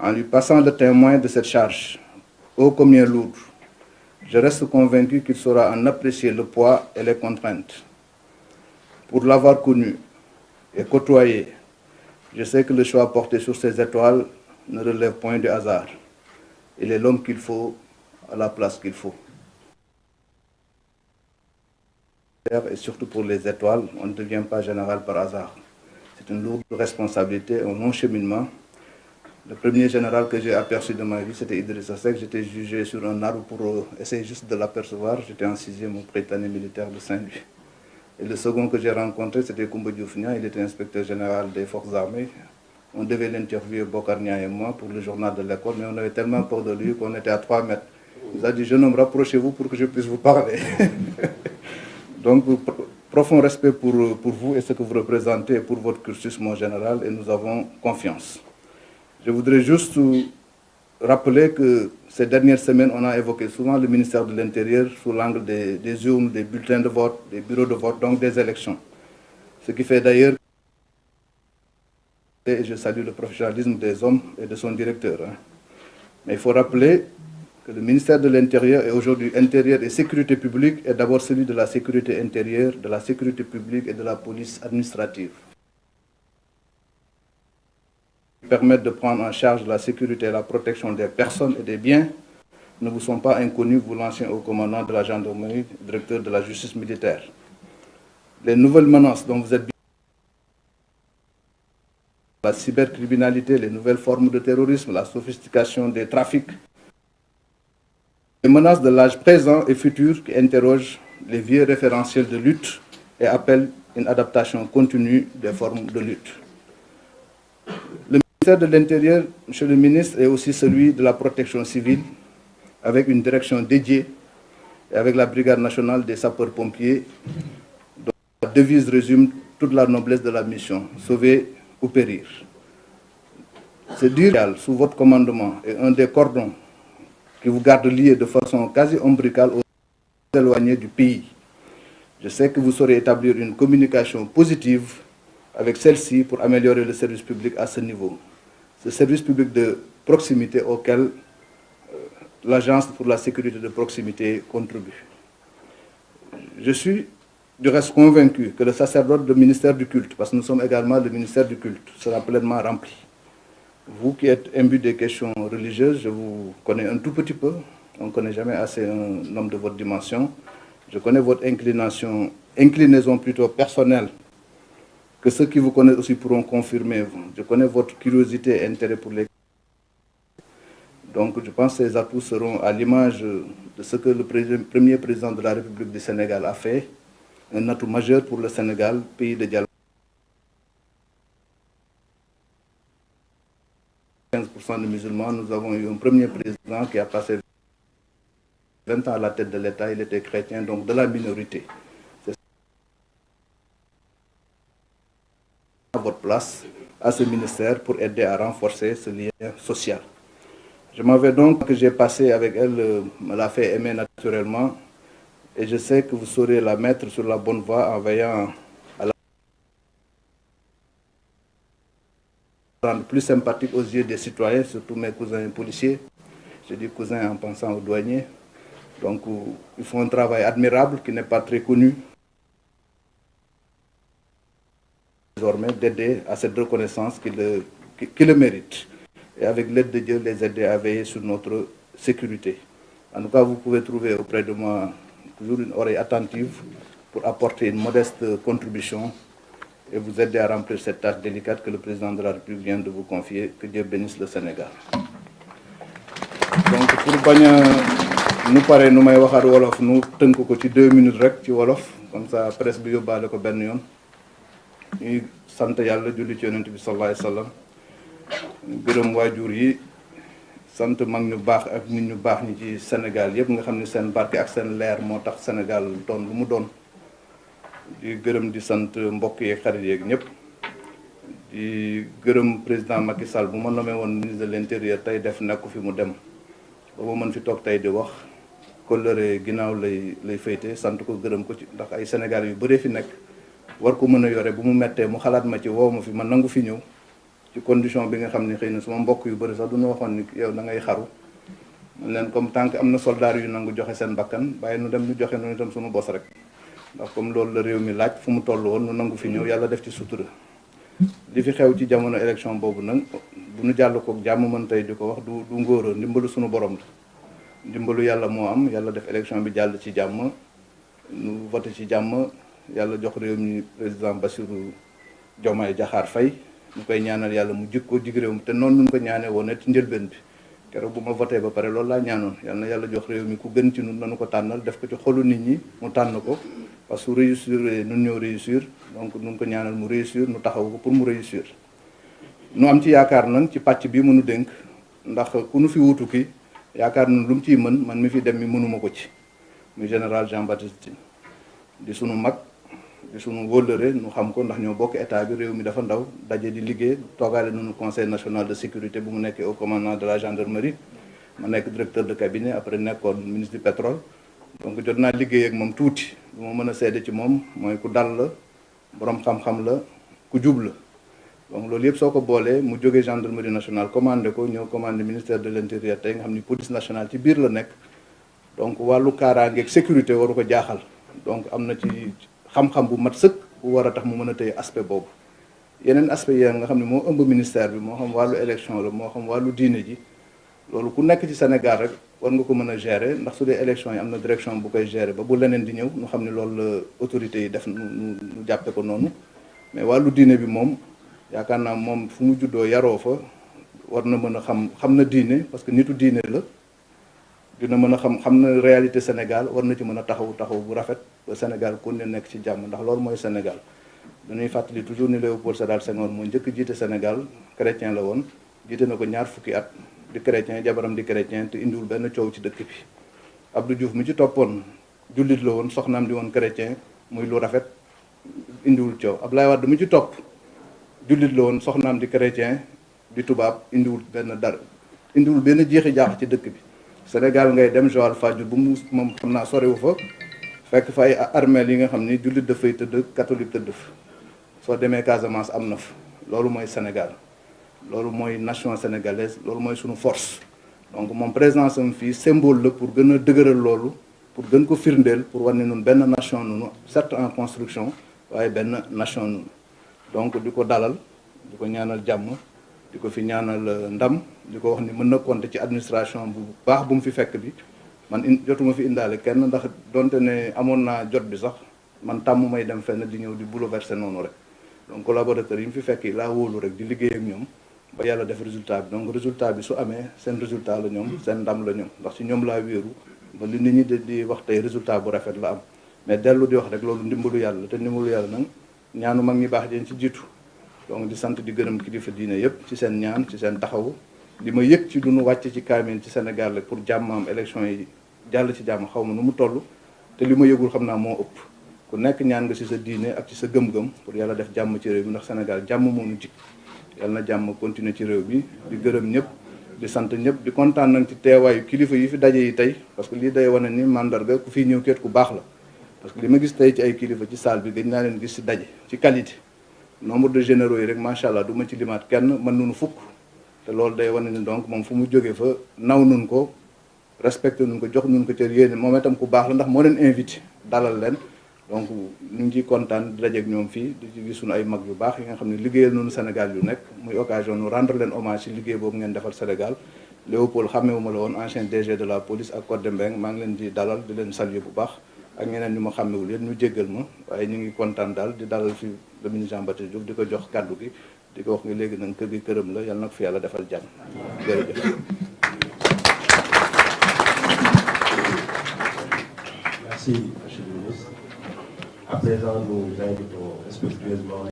En lui passant le témoin de cette charge, ô combien lourde, je reste convaincu qu'il saura en apprécier le poids et les contraintes. Pour l'avoir connu et côtoyé, je sais que le choix porté sur ces étoiles ne relève point du hasard. Il est l'homme qu'il faut à la place qu'il faut. Et surtout pour les étoiles, on ne devient pas général par hasard. C'est une lourde responsabilité, un long cheminement. Le premier général que j'ai aperçu de ma vie, c'était Idrissa Seck. J'étais jugé sur un arbre pour essayer juste de l'apercevoir. J'étais en 6e au Prytanée militaire de Saint-Louis. Et le second que j'ai rencontré, c'était Koumba Diouf Niang. Il était inspecteur général des forces armées. On devait l'interviewer, Bokar Niang et moi, pour le journal de l'école, mais on avait tellement peur de lui qu'on était à 3 mètres. Il nous a dit, jeune homme, rapprochez-vous pour que je puisse vous parler. Donc, profond respect pour vous et ce que vous représentez pour votre cursus, mon général, et nous avons confiance. Je voudrais juste rappeler que ces dernières semaines, on a évoqué souvent le ministère de l'Intérieur sous l'angle des urnes, des bulletins de vote, des bureaux de vote, donc des élections. Ce qui fait d'ailleurs, et je salue le professionnalisme des hommes et de son directeur. Mais il faut rappeler que le ministère de l'Intérieur est aujourd'hui intérieur et sécurité publique est d'abord celui de la sécurité intérieure, de la sécurité publique et de la police administrative. Permettre de prendre en charge la sécurité et la protection des personnes et des biens ne vous sont pas inconnus, vous l'ancien haut commandant de la gendarmerie, directeur de la justice militaire. Les nouvelles menaces dont vous êtes la cybercriminalité, les nouvelles formes de terrorisme, la sophistication des trafics, les menaces de l'âge présent et futur qui interrogent les vieux référentiels de lutte et appellent une adaptation continue des formes de lutte. Le ministère de l'Intérieur, Monsieur le ministre, est aussi celui de la protection civile, avec une direction dédiée et avec la Brigade nationale des sapeurs-pompiers, dont la devise résume toute la noblesse de la mission, sauver ou périr. Ce dire sous votre commandement est un des cordons qui vous garde liés de façon quasi ombricale aux éloignés du pays. Je sais que vous saurez établir une communication positive avec celle-ci pour améliorer le service public à ce niveau. Ce service public de proximité auquel l'Agence pour la sécurité de proximité contribue. Je suis du reste convaincu que le sacerdoce du ministère du culte, parce que nous sommes également le ministère du culte, sera pleinement rempli. Vous qui êtes imbu des questions religieuses, je vous connais un tout petit peu. On ne connaît jamais assez un homme de votre dimension. Je connais votre inclinaison plutôt personnelle, que ceux qui vous connaissent aussi pourront confirmer. Je connais votre curiosité et intérêt pour les... Donc je pense que ces atouts seront à l'image de ce que le premier président de la République du Sénégal a fait, un atout majeur pour le Sénégal, pays de dialogue. 15% de musulmans, nous avons eu un premier président qui a passé 20 ans à la tête de l'État, il était chrétien, donc de la minorité. C'est à votre place, à ce ministère, pour aider à renforcer ce lien social. Je m'avais donc, que j'ai passé avec elle, me l'a fait aimer naturellement, et je sais que vous saurez la mettre sur la bonne voie en veillant à la rendre plus sympathique aux yeux des citoyens, surtout mes cousins policiers. Je dis cousins en pensant aux douaniers. Donc, ils font un travail admirable qui n'est pas très connu. Désormais, d'aider à cette reconnaissance qui le mérite. Et avec l'aide de Dieu, les aider à veiller sur notre sécurité. En tout cas, vous pouvez trouver auprès de moi toujours une oreille attentive pour apporter une modeste contribution et vous aider à remplir cette tâche délicate que le président de la République vient de vous confier. Que Dieu bénisse le Sénégal. Donc, pour bagna nous paré nu may waxat wolof nu teunk ko ci 2 minutes rek ci wolof comme ça presse bi yobale ko ben yoon ñuy sante yalla julli ci yonent bi sallallahu alayhi wasallam gërëm wajur yi sante mag ñu bax ak nit ñu bax ñi ci Sénégal yépp nga xamni seen barké ak seen leer moo tax Sénégal doon lu mu doon di gërëm di sante mbokk yi xarit yi ak ñëpp di gërëm président Macky Sall bu ma nommé won ministre de l'Intérieur tay def nekk fi mu dem ba ma mën fi toog tey di wax kolëre ginnaaw lay féete sant ko gërëm ko ci ndax ay Sénégal yu bëree fi nekk war ko mën a yore bu mu mettee mu xalaat ma ci woo ma fi ma nangu fi ñëw ci condition bi nga xam ne xëy na suma mbokk yu bëri sax duñu waxoon ni yow da ngay xaru man leen comme tant que am na soldat yu nangu joxe seen bakkan bàyyi nu dem ñu joxe noonu itam suñu bos rek ndax comme loolu la réew mi laaj fu mu toll woon nu nangu fi ñëw yàlla def ci sutura li fi xew ci jamono élection boobu nag bu nu jàll kook jàmm mën tey di ko wax du ngóora ndimbalu suñu borom la ndimbalu yàlla moo am yàlla def élection bi jàll ci jàmm nu voté ci jàmm yàlla jox réew mi président Bassirou Diomaye Diakhar Faye ñu koy ñaanal yàlla mu jik ko jig réew mi te noonu ñu ko ñaanee woon ne ci njëlbeen bi keroog bu ma voté ba pare loolu laa ñaanoon yàlla na yàlla jox réew mi ku gën ci nun nanu ko tànnal def ko ci xolu nit ñi mu tànn ko parce que su réussir nun ñoo réussir donc nun ko ñaanal mu réussir nu taxaw ko pour mu réussir nu am ci yaakaar nag ci pàcc bi mënu dénk ndax ku nu fi wutu ki yaakaar na lu mu ciy mën man mi fi dem mi mënuma ko ci muy général Jean Baptiste Tine di sunu mag di sunu wóllëre nu xam ko ndax ñoo bokk état bi réew mi dafa ndaw daje di liggéey toogaale nañu conseil national de sécurité bu mu nekkee au commandement de la gendarmerie ma nekk directeur de cabinet après nekkoon ministre du pétrole donc jot naa liggéey ak moom tuuti lu ma mën a seede ci moom mooy ku dal la borom xam-xam la ku jub la donc loolu yëpp soo ko boolee mu jógee gendarmerie nationale commandé ko ñëw commandé ministère de l'intérieur tey nga xam ni police nationale ci biir la nekk donc wàllu kaaraangeeg sécurité waru ko jaaxal donc am na ci xam-xam bu mat sëkk bu war a tax mu mën a tëye aspect boobu yeneen aspect yi nga xam ne moo ëmb ministère bi moo xam wàllu élection la moo xam wàllu diine ji loolu ku nekk ci Sénégal rek war nga ko mën a gérer ndax su dee élection yi am na direction bu koy gérer ba bu leneen di ñëw ñu xam ne loolu la autorités yi def nu jàppe ko noonu mais wàllu diine bi moom yaakaar naa moom fu mu juddoo yaroo fa war na mën a xam na diine parce que nitu diine la dina mën a xam na réalité Sénégal war na ci mën a taxaw bu rafet ba Sénégal ku ne nekk ci jàmm ndax loolu mooy Sénégal dañuy fàttali toujours ni Léopold Sédar Senghor moo njëkk jiite Sénégal chrétien la woon jiite na ko ñaar fukki at di chrétien jabaram di chrétien te indiwul benn coow ci dëkk bi Abdou Diouf mi ci toppoon jullit la woon soxnaam di woon chrétien muy lu rafet indiwul coow Abdoulaye Wade mi ci topp jullit la woon soxnaam di chrétien di tubaab indiwul benn jeexi jaax ci dëkk bi Sénégal ngay dem Joal Fadiouth bu mu moom xam naa sorewu fa fekk fa ay armeel yi nga xam ni jullit dafay tëdd catholique tëdd fa soo demee Casamance am na fa loolu mooy Sénégal loolu mooy nation sénégalaise loolu mooy suñu force donc moom présence am fii symbole la pour gën a dëgëral loolu pour gën ko firndeel pour wane nun benn nation nunu certes en construction waaye benn nation nunu donc di ko dalal di ko ñaanal jàmm di ko fi ñaanal ndam di ko wax ni mën na compter ci administration bu baax bu mu fi fekk bi man jotuma fi indaale kenn ndax donte ne amoon naa jot bi sax man tàmm may dem fenn di ñëw di bouleverser noonu rek donc collaborateurs yi mu fi fekk yi laa wóolu rek di liggéey ak ñoom ba yàlla def résultat bi donc résultat bi su amee seen résultat la ñoom seen ndam la ñoom ndax ci ñoom laa wéeru ba li nit ñi di wax tey résultat bu rafet la am mais dellu di wax rek loolu ndimbalu yàlla te ndimbalu yàlla nag ñaanu mag ñi baax den ci jiitu donc di sant di gërëm kilifa diine yëpp ci seen ñaan ci seen taxawu li ma yëg ci lu nu wàcc ci kaamil ci Sénégal la pour jàmm am élection yi jàll ci jàmm xaw ma nu mu toll te li ma yëgul xam naa moo ëpp ku nekk ñaan nga ci sa diine ak ci sa gëm-gëm pour yàlla def jàmm ci réew mi ndax Sénégal jàmm moo nu jik yàlla na jàmm continuer ci réew bi di gërëm ñëpp di sant ñëpp di kontaan nag ci teewaayu kilifa yi fi daje yi tey parce que lii day wane ni mandarga ku fiy ñëw keet ku baax la parce que li ma gis tey ci ay kilifa ci salle bi gëj naa leen gis ci daje ci qualité nombre de généraux yi rek macha allah du ma ci limaat kenn mën nunu fukk te loolu day wane ni donc moom fu mu jógee fa naw nun ko respecté nun ko jox nun ko cër yéene moom itam ku baax la ndax moo leen invité dalal leen donc ñu ngi ciy kontaan di dajeeg ñoom fii di ci gis suñu ay mag yu baax yi nga xam ne liggéeyal noonu Sénégal yu nekk muy occasion nu rendre leen hommage ci liggéey boobu ngeen defal Sénégal Léopold xàmmewuma la woon ancien DG de la police ak Codé Mbengue maa ngi leen di dalal di leen saluer bu baax ak ñeneen ñu ma xàmmewul yéen ñu jéggal ma waaye ñu ngi kontaan daal di dalal fi le ministre Jean Baptiste Diouf di ko jox kàddu gi di ko wax nga léegi nag kër gi këram la yàlla na ko fi yàlla defal jàmm jërëjëf. Merci, monsieur le ministre. À présent, nous invitons respectueusement